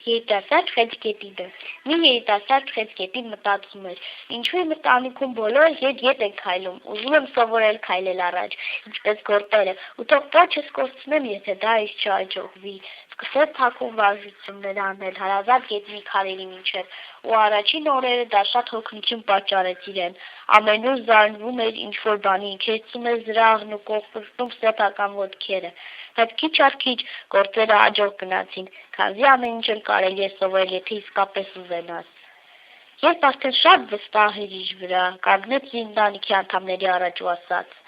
Երիտասարդ խեցգետինը։ Մի երիտասարդ խեցգետին մտածում էր. ինչու իմ ընտանիքում բոլորը ետ են քայլում, ուզում եմ սովորել քայլել առաջ, ինչպես գործերը, ու թող պոչս կորցնեմ, եթե դա ինձ չհաջողվի։ Սկսեց թաքուն վարժություններ անել, հարազատ գետնի քարերի միջև, ու առաջին օրերը դա շատ հոգնություն պատճառեց իրեն։ Ամենուր զարնվում էր ինչ-որ բանի, քերծում էր զրահն ու կողպտում սեփական ոտքերը, բայց քիչ առ քիչ գործերը հաջող գնացին, քանզի ամեն ինչ էլ կարելի է սովորել, եթե իսկապես ուզենաս։ Երբ արդեն շատ վստահ էր իր վրա, կանգնեց իր ընտանիքի անդամների առաջ ու ասաց.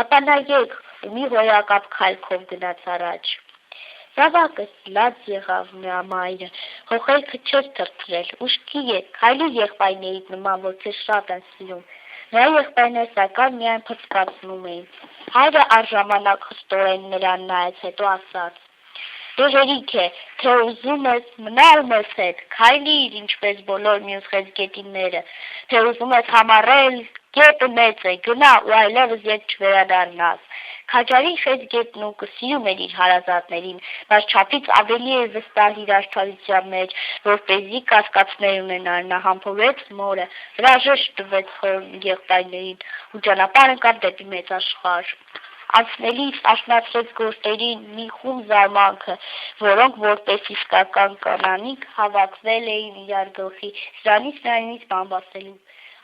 «Հապա նայեք», ու մի հոյակապ քայլքով գնաց առաջ։ Զավակս, լաց եղավ մայրը, հոխերքը չէր թրթրել, ուշքի է, քայլի եղբայրներիդ նման, որ քեզ շատ են սիրում։ Նրա եղբայրները սակայն միայն փռսկացնում էին։ Հայրը առժամանակ խստորեն նրան նայեց, հետո ասաց. «Դե հերիք է, թե ուզում ես մնալ մեզ հետ, քայլիր, ինչպես բոլոր մյուս խեցգետինները, թե ուզում ես համառել, գետը մեծ է, գնա ու այլևս ետ չվերադառնաս»։ Քաջարի խեցգետն ու կսիրում էր իր հարազատներին, բայց չափից ավելի էր վստահ իր արդարության մեջ, որպեսզի կասկածներ ունենար, նա համբուրեց մորը, հրաժեշտ տվեց եղբայրներին ու ճանապարհ ընկավ դեպի մեծ աշխարհ։ Անցնելիս աշնացրեց գործերին մի խումբ զարմանքը, որոնք որպես իսկական կանանիկ հավաքվել էին իրար գլխի, սրանից նրանից բամբասելու։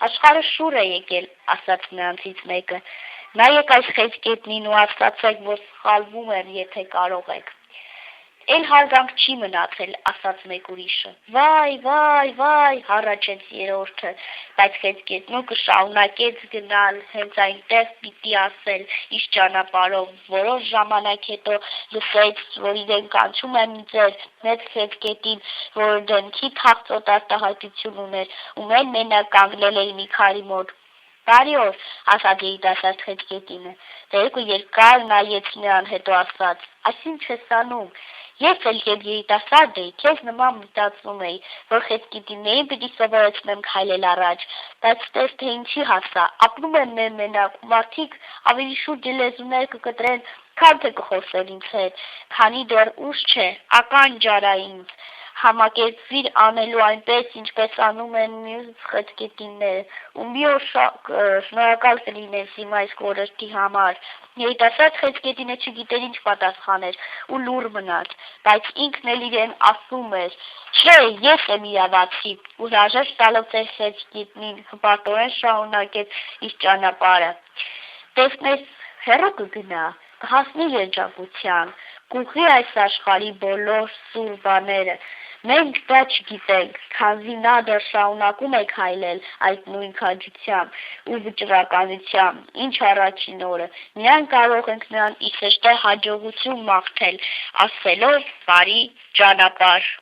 «Աշխարհը շուռ է եկել», ասաց նրանցից մեկը։ «Նայեք այս խեցգետնին ու ասացեք, որ սխալվում եմ, եթե կարող եք»։ «Էլ հարգանք չի մնացել», ասաց մեկ ուրիշը։ «Վայ», հառաչեց երրորդը, բայց խեցգետնու կշարունակեց գնալ, հենց այնտեղ պիտի ասել իր ճանապարհով, որոշ ժամանակ հետո լսեց, որ իրեն կանչում է մի ծեր, մեծ խեցգետին, որ դեմքի թախծոտ արտահայտություն ուներ ու մենակ կանգնել էր մի քարի մոտ։ «Բարի օր», ասաց երիտասարդ խեցգետինը։ Տերուկը երկար նայեց նրան, հետո ասաց. «Այսինչ ես անում։ Ես էլ երբ երիտասարդ էի, քեզ նման մտածում էի, որ խեցգետիններին պիտի սովորեցնեմ քայլել առաջ, բայց տես թե ինչի հասա, ապրում եմ մենակ ու մարդիկ ավելի շուրջը լեզուներ կկտրեն, քան թե կխոսեն ինձ հետ, քանի դեռ ուշ չէ, ականջ արա ինձ, համակերպվիր անելու այնպես, ինչպես անում են մյուս խեցգետինները, ու մի օր շնորհակալ կլինես իմ այս խորհրդի համար»։ Երիտասարդ խեցգետինը չգիտեր ինչ պատասխաներ ու լուռ մնաց, բայց ինքն էլ իրեն ասում էր. «Չէ, ես եմ իրավացի», ու հրաժեշտ տալով ծեր խեցգետնին հպարտորեն շարունակեց իր ճանապարհը։ «Տեսնես, հեռու կգնա, կհասնի երջանկության, կուղղի այս աշխարհի բոլոր սուր բաները։ Մենք դա չգիտենք, քանզի նա դեռ շարունակում է քայլել այդ նույն քաջությամբ ու վճռականությամբ, ինչ առաջին օրը։ Միայն կարող ենք նրան ի սրտե հաջողություն մաղթել, ասելով բարի ճանապարհ»։